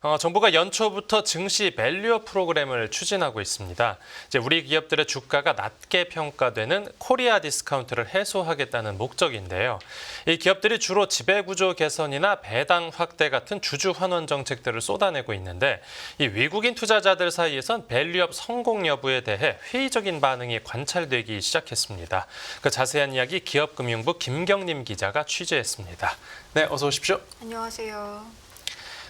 정부가 연초부터 증시 밸류업 프로그램을 추진하고 있습니다. 이제 우리 기업들의 주가가 낮게 평가되는 코리아 디스카운트를 해소하겠다는 목적인데요. 이 기업들이 주로 지배구조 개선이나 배당 확대 같은 주주 환원 정책들을 쏟아내고 있는데 이 외국인 투자자들 사이에선 밸류업 성공 여부에 대해 회의적인 반응이 관찰되기 시작했습니다. 그 자세한 이야기 기업금융부 김경림 기자가 취재했습니다. 네, 어서 오십시오. 안녕하세요.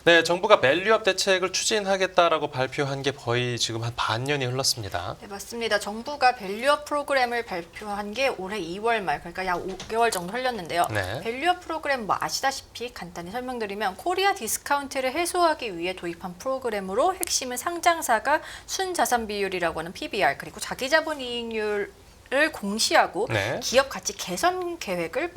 네, 정부가 밸류업 대책을 추진하겠다라고 발표한 게 거의 지금 한 반년이 흘렀습니다. 네, 맞습니다. 정부가 밸류업 프로그램을 발표한 게 올해 2월 말, 그러니까 약 5개월 정도 흘렸는데요. 네. 밸류업 프로그램 뭐 아시다시피 간단히 설명드리면 코리아 디스카운트를 해소하기 위해 도입한 프로그램으로 핵심은 상장사가 순자산 비율이라고 하는 PBR 그리고 자기자본이익률 을 공시하고 네. 기업 가치 개선 계획을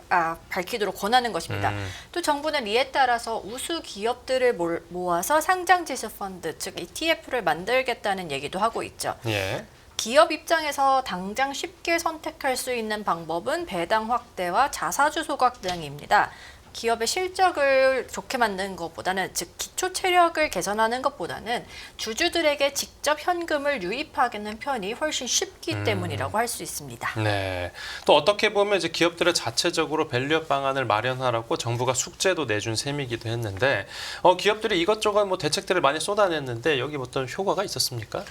밝히도록 권하는 것입니다. 또 정부는 이에 따라서 우수 기업들을 모아서 상장지수 펀드, 즉 ETF를 만들겠다는 얘기도 하고 있죠. 예. 기업 입장에서 당장 쉽게 선택할 수 있는 방법은 배당 확대와 자사주 소각 등입니다. 기업의 실적을 좋게 만드는 것보다는, 즉 기초 체력을 개선하는 것보다는 주주들에게 직접 현금을 유입하는 편이 훨씬 쉽기 때문이라고 할 수 있습니다. 네. 또 어떻게 보면 이제 기업들의 자체적으로 밸류업 방안을 마련하라고 정부가 숙제도 내준 셈이기도 했는데 기업들이 이것저것 뭐 대책들을 많이 쏟아냈는데 여기 어떤 효과가 있었습니까?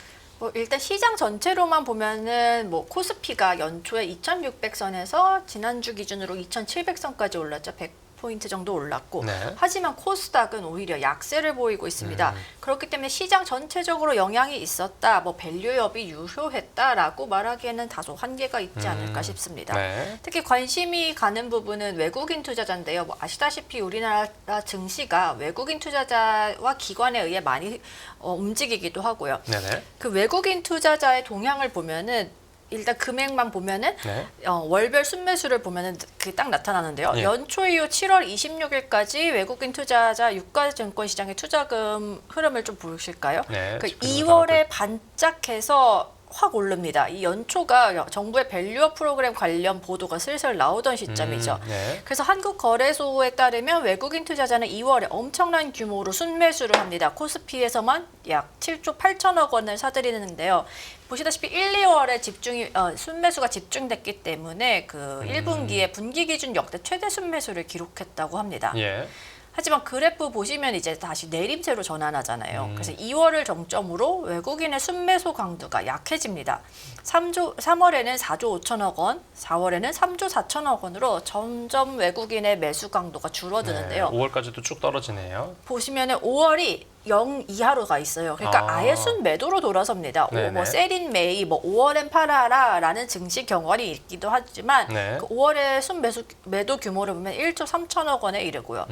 일단 시장 전체로만 보면은 코스피가 연초에 2,600선에서 지난주 기준으로 2,700선까지 올랐죠. 100포인트 정도 올랐고 네. 하지만 코스닥은 오히려 약세를 보이고 있습니다. 그렇기 때문에 시장 전체적으로 영향이 있었다, 밸류업이 유효했다라고 말하기에는 다소 한계가 있지 않을까 싶습니다. 네. 특히 관심이 가는 부분은 외국인 투자자인데요. 아시다시피 우리나라 증시가 외국인 투자자와 기관에 의해 많이 움직이기도 하고요. 네네. 그 외국인 투자자의 동향을 보면은 일단 금액만 보면은 네. 월별 순매수를 보면은 그게 딱 나타나는데요. 예. 연초 이후 7월 26일까지 외국인 투자자 유가증권 시장의 투자금 흐름을 좀 보실까요? 네, 그 지금 2월에 반짝해서 확 오릅니다. 이 연초가 정부의 밸류업 프로그램 관련 보도가 슬슬 나오던 시점이죠. 네. 그래서 한국거래소에 따르면 외국인 투자자는 2월에 엄청난 규모로 순매수를 합니다. 코스피에서만 약 7조 8천억 원을 사들이는데요. 보시다시피 1, 2월에 순매수가 집중됐기 때문에 그 1분기에 분기 기준 역대 최대 순매수를 기록했다고 합니다. 예. 하지만 그래프 보시면 이제 다시 내림세로 전환하잖아요. 그래서 2월을 정점으로 외국인의 순매수 강도가 약해집니다. 3월에는 4조 5천억 원, 4월에는 3조 4천억 원으로 점점 외국인의 매수 강도가 줄어드는데요. 네. 5월까지도 쭉 떨어지네요. 보시면은 5월이 0 이하로 가 있어요. 그러니까 아예 순매도로 돌아섭니다. 네네. 셀인 메이, 5월엔 팔아라라는 증시 경월이 있기도 하지만 네. 그 5월의 매도 규모를 보면 1조 3천억 원에 이르고요.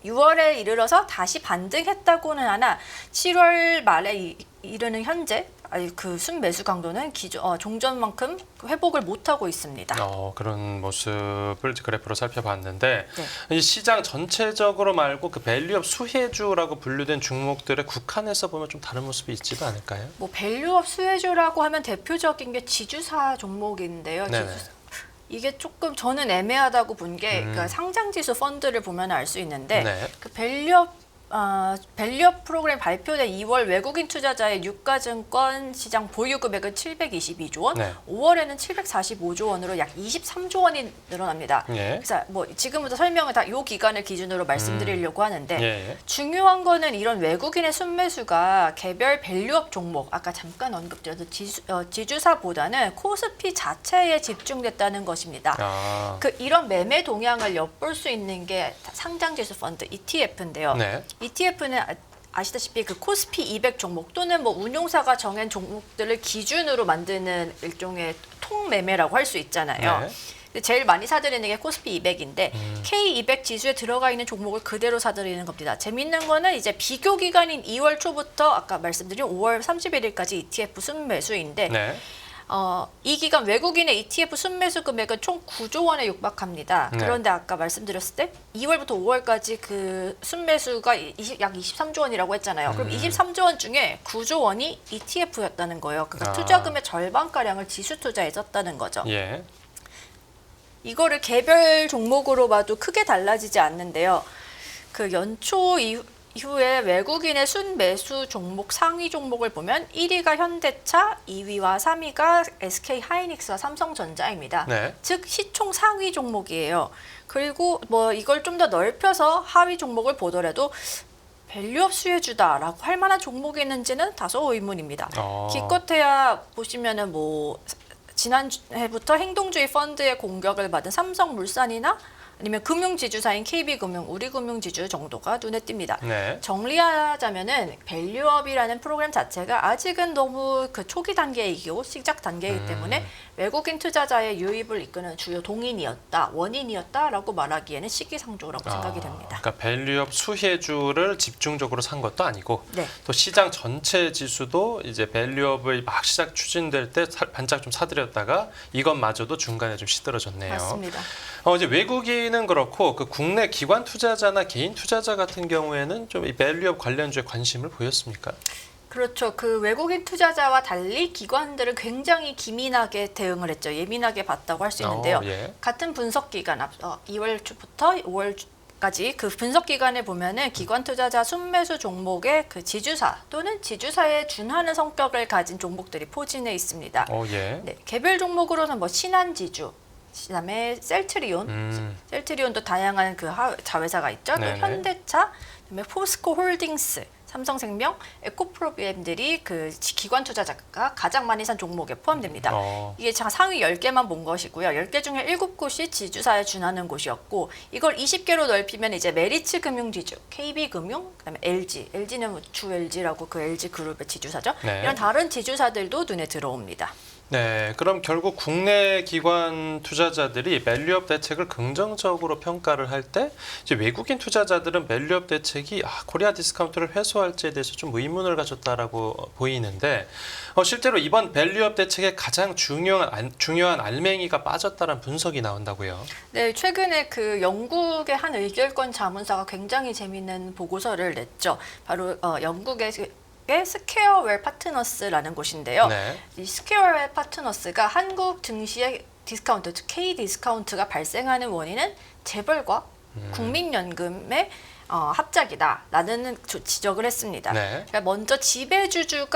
6월에 이르러서 다시 반등했다고는 하나 7월 말에 이르는 현재 그 순매수 강도는 종전만큼 회복을 못하고 있습니다. 그런 모습을 그래프로 살펴봤는데 네. 이 시장 전체적으로 말고 그 밸류업 수혜주라고 분류된 종목들의 국한에서 보면 좀 다른 모습이 있지도 않을까요? 밸류업 수혜주라고 하면 대표적인 게 지주사 종목인데요. 네네. 이게 조금 저는 애매하다고 본 게 그러니까 상장지수 펀드를 보면 알 수 있는데 네. 그 밸류업 프로그램 발표된 2월 외국인 투자자의 유가증권 시장 보유 금액은 722조 원, 네. 5월에는 745조 원으로 약 23조 원이 늘어납니다. 예. 그래서 지금부터 설명을 다 이 기간을 기준으로 말씀드리려고 하는데 예. 중요한 거는 이런 외국인의 순매수가 개별 밸류업 종목, 아까 잠깐 언급드렸던 지주사보다는 코스피 자체에 집중됐다는 것입니다. 이런 매매 동향을 엿볼 수 있는 게 상장지수 펀드 ETF인데요. 네. ETF는 아시다시피 그 코스피 200 종목 또는 운용사가 정한 종목들을 기준으로 만드는 일종의 통매매라고 할 수 있잖아요. 네. 근데 제일 많이 사들이는 게 코스피 200인데 K200 지수에 들어가 있는 종목을 그대로 사들이는 겁니다. 재밌는 거는 이제 비교 기간인 2월 초부터 아까 말씀드린 5월 31일까지 ETF 순매수인데 네. 이 기간 외국인의 ETF 순매수 금액은 총 9조 원에 육박합니다. 네. 그런데 아까 말씀드렸을 때 2월부터 5월까지 그 순매수가 약 23조 원이라고 했잖아요. 그럼 23조 원 중에 9조 원이 ETF였다는 거예요. 그러니까 투자금의 절반가량을 지수 투자에 썼다는 거죠. 예. 이거를 개별 종목으로 봐도 크게 달라지지 않는데요. 그 연초 이후에 외국인의 순매수 종목 상위 종목을 보면 1위가 현대차, 2위와 3위가 SK 하이닉스와 삼성전자입니다. 네. 즉 시총 상위 종목이에요. 그리고 뭐 이걸 좀 더 넓혀서 하위 종목을 보더라도 밸류업 수혜주다라고 할 만한 종목이 있는지는 다소 의문입니다. 기껏해야 보시면은 뭐 지난해부터 행동주의 펀드의 공격을 받은 삼성물산이나 아니면 금융지주사인 KB금융, 우리금융지주 정도가 눈에 띕니다. 네. 정리하자면은 밸류업이라는 프로그램 자체가 아직은 너무 그 초기 단계이고 시작 단계이기 때문에 외국인 투자자의 유입을 이끄는 주요 동인이었다, 원인이었다라고 말하기에는 시기상조라고 생각이 됩니다. 그러니까 밸류업 수혜주를 집중적으로 산 것도 아니고 네. 또 시장 전체 지수도 이제 밸류업을 막 시작 추진될 때 반짝 좀 사들였다가 이것마저도 중간에 좀 시들어졌네요. 맞습니다. 이제 외국인은 그렇고 그 국내 기관 투자자나 개인 투자자 같은 경우에는 좀 이 밸류업 관련주에 관심을 보였습니까? 그렇죠. 그 외국인 투자자와 달리 기관들은 굉장히 기민하게 대응을 했죠. 예민하게 봤다고 할 수 있는데요. 예. 같은 분석 기간 앞서 2월 초부터 5월까지 그 분석 기간에 보면은 기관 투자자 순매수 종목의 그 지주사 또는 지주사에 준하는 성격을 가진 종목들이 포진해 있습니다. 예. 네, 개별 종목으로는 뭐 신한지주, 그다음에 셀트리온도 다양한 그 자회사가 있죠. 또 네네. 현대차, 그다음에 포스코홀딩스, 삼성생명, 에코프로비엠들이 그 기관 투자자가 가장 많이 산 종목에 포함됩니다. 이게 상위 10개만 본 것이고요. 10개 중에 7곳이 지주사에 준하는 곳이었고 이걸 20개로 넓히면 이제 메리츠 금융지주, KB금융, 그다음에 LG는 주 LG라고 그 LG 그룹의 지주사죠. 네. 이런 다른 지주사들도 눈에 들어옵니다. 네, 그럼 결국 국내 기관 투자자들이 밸류업 대책을 긍정적으로 평가를 할 때 이제 외국인 투자자들은 밸류업 대책이 코리아 디스카운트를 회수할지에 대해서 좀 의문을 가졌다라고 보이는데 실제로 이번 밸류업 대책의 가장 중요한 알맹이가 빠졌다는 분석이 나온다고요. 네, 최근에 그 영국의 한 의결권 자문사가 굉장히 재미있는 보고서를 냈죠. 바로 영국의 스퀘어웰 파트너스라는 곳인데요. 네. 이 스퀘어웰 파트너스가 한국 증시의 디스카운트, 즉 K 디스카운트가 발생하는 원인은 재벌과 국민연금의 합작이다라는 지적을 했습니다. 네. 그러니까 먼저 지배주주의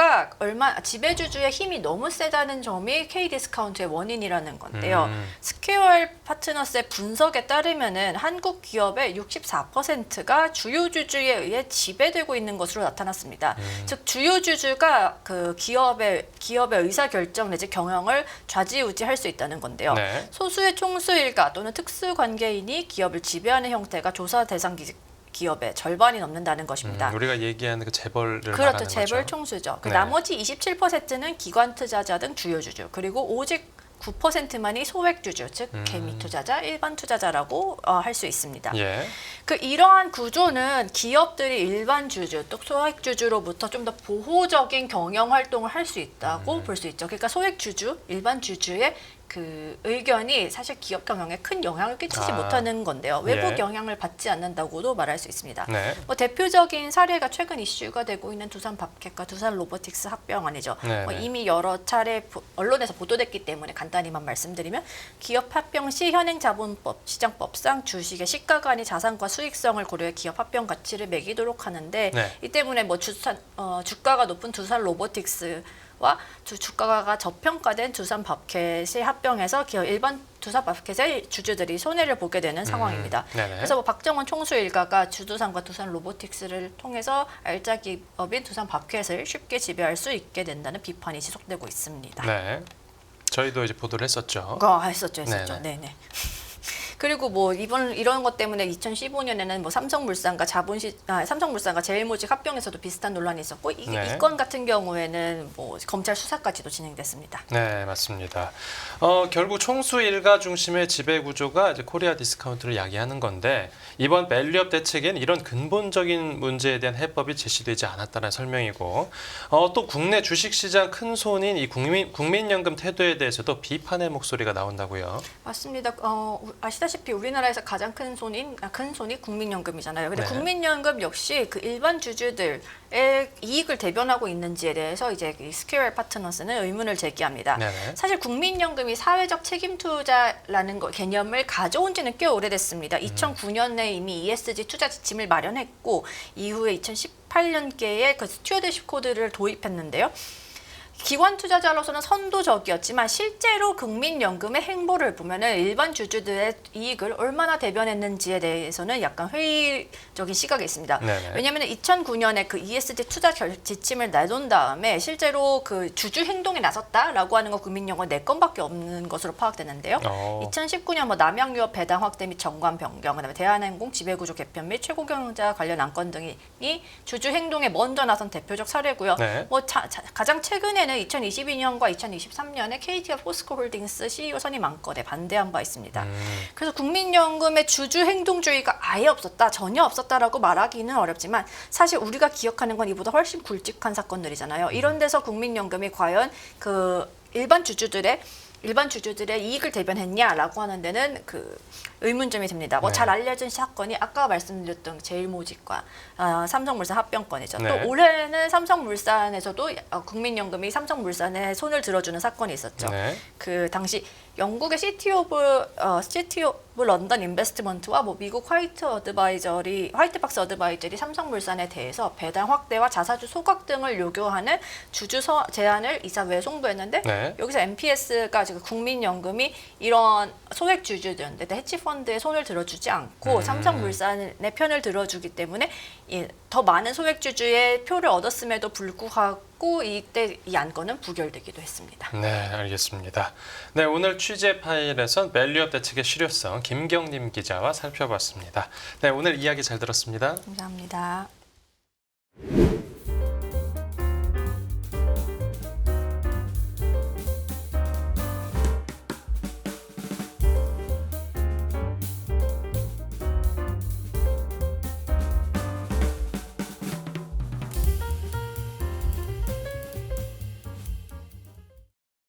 힘이 너무 세다는 점이 K 디스카운트의 원인이라는 건데요. 스퀘어웰 파트너스의 분석에 따르면은 한국 기업의 64%가 주요 주주에 의해 지배되고 있는 것으로 나타났습니다. 즉 주요 주주가 그 기업의 의사 결정 내지 경영을 좌지우지할 수 있다는 건데요. 네. 소수의 총수 일가 또는 특수 관계인이 기업을 지배하는 형태가 조사 대상 기업의 절반이 넘는다는 것입니다. 우리가 얘기하는 그 재벌을 그렇죠. 말하는 재벌 거죠. 총수죠. 그 네. 나머지 27%는 기관 투자자 등 주요 주주, 그리고 오직 9%만이 소액 주주, 즉 개미 투자자, 일반 투자자라고 할 수 있습니다. 예. 그 이러한 구조는 기업들이 일반 주주, 또 소액 주주로부터 좀 더 보호적인 경영 활동을 할 수 있다고 볼 수 있죠. 그러니까 소액 주주, 일반 주주의 그 의견이 사실 기업 경영에 큰 영향을 끼치지 못하는 건데요. 외부 예. 영향을 받지 않는다고도 말할 수 있습니다. 네. 뭐 대표적인 사례가 최근 이슈가 되고 있는 두산 밥캣과 두산 로보틱스 합병안이죠. 네, 뭐 네. 이미 여러 차례 언론에서 보도됐기 때문에 간단히만 말씀드리면 기업 합병 시 현행자본법, 시장법상 주식의 시가관이 자산과 수익성을 고려해 기업 합병 가치를 매기도록 하는데 네. 이 때문에 뭐 주가가 높은 두산 로보틱스 와 주가가 저평가된 두산 밥캣이 합병해서 일반 두산 밥캣의 주주들이 손해를 보게 되는 상황입니다. 네네. 그래서 뭐 박정원 총수 일가가 주두산과 두산 로보틱스를 통해서 알짜 기업인 두산 밥캣을 쉽게 지배할 수 있게 된다는 비판이 지속되고 있습니다. 네. 저희도 이제 보도를 했었죠. 했었죠. 네네. 네네. 그리고 뭐 이런 것 때문에 2015년에는 뭐 삼성물산과 제일모직 합병에서도 비슷한 논란이 있었고 이 건 같은 경우에는 뭐 검찰 수사까지도 진행됐습니다. 네, 맞습니다. 결국 총수 일가 중심의 지배 구조가 이제 코리아 디스카운트를 야기하는 건데 이번 밸류업 대책엔 이런 근본적인 문제에 대한 해법이 제시되지 않았다는 설명이고 또 국내 주식시장 큰 손인 이 국민연금 태도에 대해서도 비판의 목소리가 나온다고요. 맞습니다. 아시다시피 아시다시피 우리나라에서 가장 큰 손이 국민연금이잖아요. 근데 네. 국민연금 역시 그 일반 주주들의 이익을 대변하고 있는지에 대해서 이제 이 스퀘어 파트너스는 의문을 제기합니다. 네네. 사실 국민연금이 사회적 책임 투자라는 개념을 가져온 지는 꽤 오래됐습니다. 2009년에 이미 ESG 투자 지침을 마련했고 이후에 2018년께에 그 스튜어드십 코드를 도입했는데요. 기관 투자자로서는 선도적이었지만 실제로 국민연금의 행보를 보면은 일반 주주들의 이익을 얼마나 대변했는지에 대해서는 약간 회의적인 시각이 있습니다. 네네. 왜냐하면 2009년에 그 ESG 투자 지침을 내놓은 다음에 실제로 그 주주 행동에 나섰다라고 하는 거 국민연금 4건밖에 없는 것으로 파악되는데요. 2019년 뭐 남양유업 배당 확대 및 정관 변경, 그다음에 대한항공 지배구조 개편 및 최고경자 관련 안건 등이 주주 행동에 먼저 나선 대표적 사례고요. 네. 뭐 가장 최근에는 2022년과 2023년에 KT와 포스코홀딩스 CEO 선임 안건에 반대한 바 있습니다. 그래서 국민연금의 주주 행동주의가 아예 없었다, 전혀 없었다라고 말하기는 어렵지만 사실 우리가 기억하는 건 이보다 훨씬 굵직한 사건들이잖아요. 이런 데서 국민연금이 과연 그 일반 주주들의 이익을 대변했냐라고 하는 데는 그 의문점이 듭니다. 뭐 네. 잘 알려진 사건이 아까 말씀드렸던 제일모직과 삼성물산 합병건이죠. 네. 또 올해는 삼성물산에서도 국민연금이 삼성물산에 손을 들어주는 사건이 있었죠. 네. 그 당시 영국의 시티 오브 런던 인베스트먼트와 뭐 미국 화이트박스 어드바이저리 삼성물산에 대해서 배당 확대와 자사주 소각 등을 요구하는 주주 제안을 이사회에 송부했는데 네. 여기서 MPS가 지금 국민연금이 이런 소액 주주들한테 해치펀드에 손을 들어주지 않고 삼성물산의 편을 들어주기 때문에 더 많은 소액 주주의 표를 얻었음에도 불구하고 이때 이 안건은 부결되기도 했습니다. 네, 알겠습니다. 네, 오늘 취재 파일에선 밸류업 대책의 실효성 김경림 기자와 살펴봤습니다. 네, 오늘 이야기 잘 들었습니다. 감사합니다.